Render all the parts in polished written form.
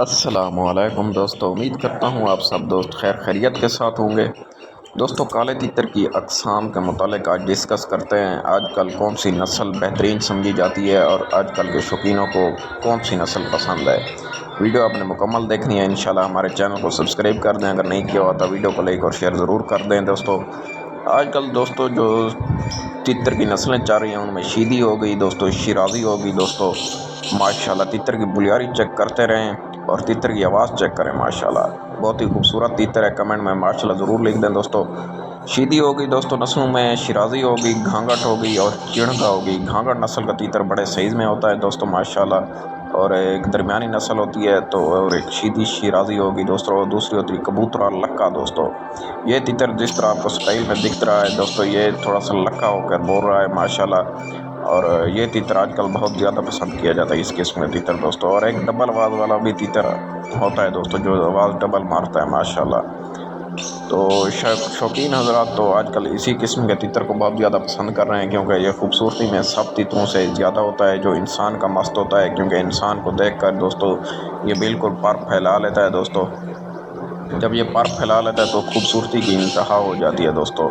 السلام علیکم دوستو، امید کرتا ہوں آپ سب دوست خیر خیریت کے ساتھ ہوں گے۔ دوستو، کالے تیتر کی اقسام کے متعلق آج ڈسکس کرتے ہیں۔ آج کل کون سی نسل بہترین سمجھی جاتی ہے اور آج کل کے شوقینوں کو کون سی نسل پسند ہے۔ ویڈیو آپ نے مکمل دیکھنی ہے، انشاءاللہ ہمارے چینل کو سبسکرائب کر دیں، اگر نہیں کیا ہوا تو ویڈیو کو لائک اور شیئر ضرور کر دیں۔ دوستو، آج کل دوستو جو تیتر کی نسلیں چل رہی ہیں ان میں شیدی ہو گئی دوستو، شیرازی ہو گئی دوستو۔ ماشاءاللہ تیتر کی بلیاری چیک کرتے رہیں اور تیتر کی آواز چیک کریں، ماشاءاللہ بہت ہی خوبصورت تیتر ہے۔ کمنٹ میں ماشاءاللہ ضرور لکھ دیں دوستو۔ شیدی ہو گئی دوستو نسلوں میں، شیرازی ہو گئی، گھانگٹ ہو گئی اور چڑگا ہو گئی۔ گھانگٹ نسل کا تیتر بڑے سائز میں ہوتا ہے دوستو ماشاءاللہ، اور ایک درمیانی نسل ہوتی ہے تو، اور ایک شیدی شیرازی ہوگی دوستو، اور دوسری ہوتی ہے کبوترا لکا دوستو۔ یہ تیتر جس طرح آپ کو سٹائل میں دکھ رہا ہے دوستو، یہ تھوڑا سا لکا ہو کر بول رہا ہے ماشاءاللہ، اور یہ تیتر آج کل بہت زیادہ پسند کیا جاتا ہے اس قسم کے تیتر دوستو۔ اور ایک ڈبل آواز والا بھی تیتر ہوتا ہے دوستو جو آواز ڈبل مارتا ہے ماشاءاللہ۔ تو شوقین حضرات تو آج کل اسی قسم کے تیتر کو بہت زیادہ پسند کر رہے ہیں، کیونکہ یہ خوبصورتی میں سب تیتروں سے زیادہ ہوتا ہے، جو انسان کا مست ہوتا ہے، کیونکہ انسان کو دیکھ کر دوستو یہ بالکل پر پھیلا لیتا ہے دوستو۔ جب یہ پر پھیلا لیتا ہے تو خوبصورتی کی انتہا ہو جاتی ہے دوستو۔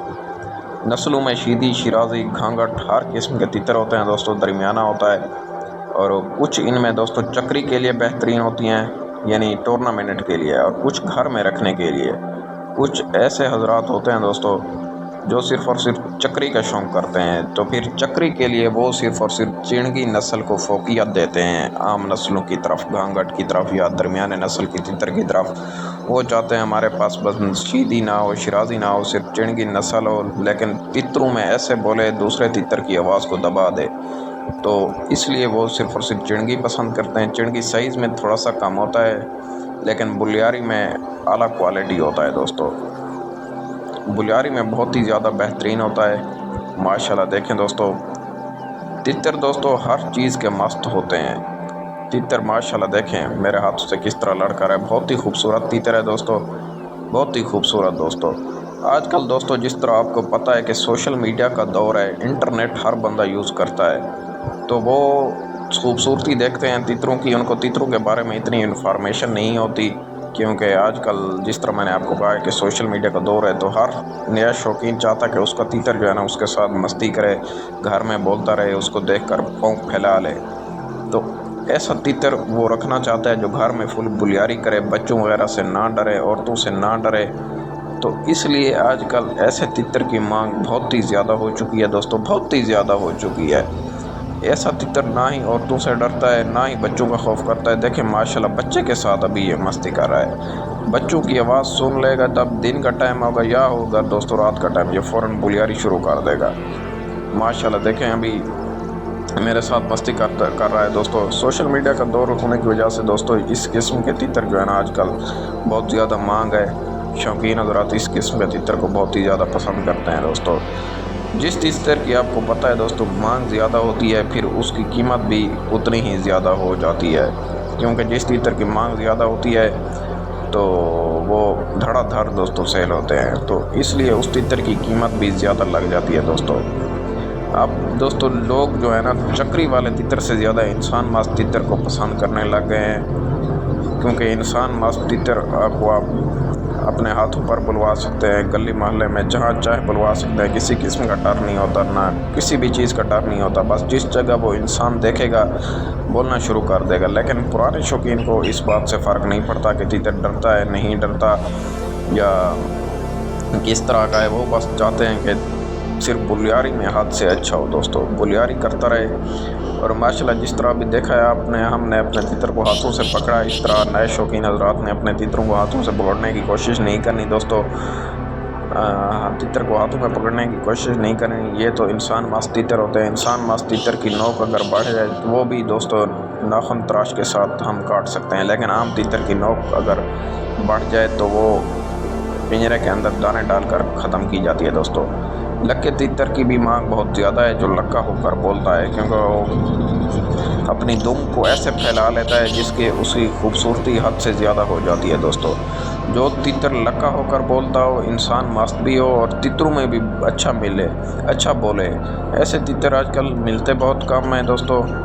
نسلوں میں شیدی، شیرازی، گھانگٹ ہر قسم کے تیتر ہوتے ہیں دوستو، درمیانہ ہوتا ہے، اور کچھ ان میں دوستو چکری کے لیے بہترین ہوتی ہیں، یعنی ٹورنامنٹ کے لیے، اور کچھ گھر میں رکھنے کے لیے۔ کچھ ایسے حضرات ہوتے ہیں دوستو جو صرف اور صرف چکری کا شوق کرتے ہیں، تو پھر چکری کے لیے وہ صرف اور صرف چڑگی نسل کو فوقیت دیتے ہیں عام نسلوں کی طرف، گھانگٹ کی طرف یا درمیانے نسل کی تیتر کی طرف۔ وہ چاہتے ہیں ہمارے پاس بس شیدی نہ ہو، شیرازی نہ ہو، صرف چڑگی نسل ہو، لیکن تیتروں میں ایسے بولے دوسرے تیتر کی آواز کو دبا دے، تو اس لیے وہ صرف اور صرف چڑگی پسند کرتے ہیں۔ چڑگی سائز میں تھوڑا سا کم ہوتا ہے، لیکن بلیاری میں اعلیٰ کوالٹی ہوتا ہے دوستو۔ بلیاری میں بہت ہی زیادہ بہترین ہوتا ہے ماشاءاللہ۔ دیکھیں دوستو، تیتر دوستو ہر چیز کے مست ہوتے ہیں۔ تیتر ماشاءاللہ دیکھیں میرے ہاتھ سے کس طرح لڑ کر ہے، بہت ہی خوبصورت تیتر ہے دوستو، بہت ہی خوبصورت دوستو۔ آج کل دوستو جس طرح آپ کو پتہ ہے کہ سوشل میڈیا کا دور ہے، انٹرنیٹ ہر بندہ یوز کرتا ہے، تو وہ خوبصورتی دیکھتے ہیں تیتروں کی، ان کو تیتروں کے بارے میں اتنی انفارمیشن نہیں ہوتی، کیونکہ آج کل جس طرح میں نے آپ کو کہا ہے کہ سوشل میڈیا کا دور ہے، تو ہر نیا شوقین چاہتا ہے کہ اس کا تیتر جو ہے نا اس کے ساتھ مستی کرے، گھر میں بولتا رہے، اس کو دیکھ کر پونک پھیلا لے۔ تو ایسا تیتر وہ رکھنا چاہتا ہے جو گھر میں فل بلیاری کرے، بچوں وغیرہ سے نہ ڈرے، عورتوں سے نہ ڈرے۔ تو اس لیے آج کل ایسے تیتر کی مانگ بہت ہی زیادہ ہو چکی ہے دوستو، بہت ہی زیادہ ہو چکی ہے۔ ایسا تیتر نہ ہی عورتوں سے ڈرتا ہے، نہ ہی بچوں کا خوف کرتا ہے۔ دیکھیں ماشاءاللہ بچے کے ساتھ ابھی یہ مستی کر رہا ہے، بچوں کی آواز سن لے گا، تب دن کا ٹائم ہوگا یا ہوگا دوستو رات کا ٹائم، یہ فوراً بلیاری شروع کر دے گا ماشاءاللہ۔ دیکھیں ابھی میرے ساتھ مستی کر رہا ہے دوستو۔ سوشل میڈیا کا دور ہونے کی وجہ سے دوستو اس قسم کے تیتر جو ہے نا آج کل بہت زیادہ مانگ ہے، شوقین حضرات اس قسم کے تیتر کو بہت ہی زیادہ پسند کرتے ہیں دوستو۔ جس تیتر کی آپ کو پتہ ہے دوستو مانگ زیادہ ہوتی ہے، پھر اس کی قیمت بھی اتنی ہی زیادہ ہو جاتی ہے، کیونکہ جس تیتر کی مانگ زیادہ ہوتی ہے تو وہ دھڑا دھڑ دوستو سیل ہوتے ہیں، تو اس لیے اس تیتر کی قیمت بھی زیادہ لگ جاتی ہے دوستو۔ اب دوستو لوگ جو ہے نا چکری والے تیتر سے زیادہ انسان ماست تیتر کو پسند کرنے لگ گئے ہیں، کیونکہ انسان ماست تیتر آپ اپنے ہاتھوں پر بلوا سکتے ہیں، گلی محلے میں جہاں چاہے بلوا سکتے ہیں، کسی قسم کا ڈر نہیں ہوتا، نہ کسی بھی چیز کا ڈر نہیں ہوتا، بس جس جگہ وہ انسان دیکھے گا بولنا شروع کر دے گا۔ لیکن پرانے شوقین کو اس بات سے فرق نہیں پڑتا کہ تیتر ڈرتا ہے نہیں ڈرتا یا کس طرح کا ہے، وہ بس چاہتے ہیں کہ صرف بلیاری میں حد سے اچھا ہو دوستو، بلیاری کرتا رہے۔ اور ماشاءاللہ جس طرح بھی دیکھا ہے آپ نے، ہم نے اپنے تیتر کو ہاتھوں سے پکڑا، اس طرح نئے شوقین حضرات نے اپنے تیتروں کو ہاتھوں سے پکڑنے کی کوشش نہیں کرنی دوستو، تیتر کو ہاتھوں میں پکڑنے کی کوشش نہیں کرنی۔ یہ تو انسان ماست تیتر ہوتے ہیں، انسان ماست تیتر کی نوک اگر بڑھ جائے تو وہ بھی دوستو ناخن تراش کے ساتھ ہم کاٹ سکتے ہیں، لیکن عام تیتر کی نوک اگر بڑھ جائے تو وہ پنجرے کے اندر دانے ڈال کر ختم کی جاتی ہے دوستو۔ لکے تیتر کی بھی مانگ بہت زیادہ ہے، جو لکا ہو کر بولتا ہے، کیونکہ وہ اپنی دم کو ایسے پھیلا لیتا ہے جس کی اس کی خوبصورتی حد سے زیادہ ہو جاتی ہے دوستو۔ جو تیتر لکا ہو کر بولتا ہو، انسان ماست بھی ہو اور تیتروں میں بھی اچھا بولے، ایسے تیتر آج کل ملتے بہت کم ہیں دوستو،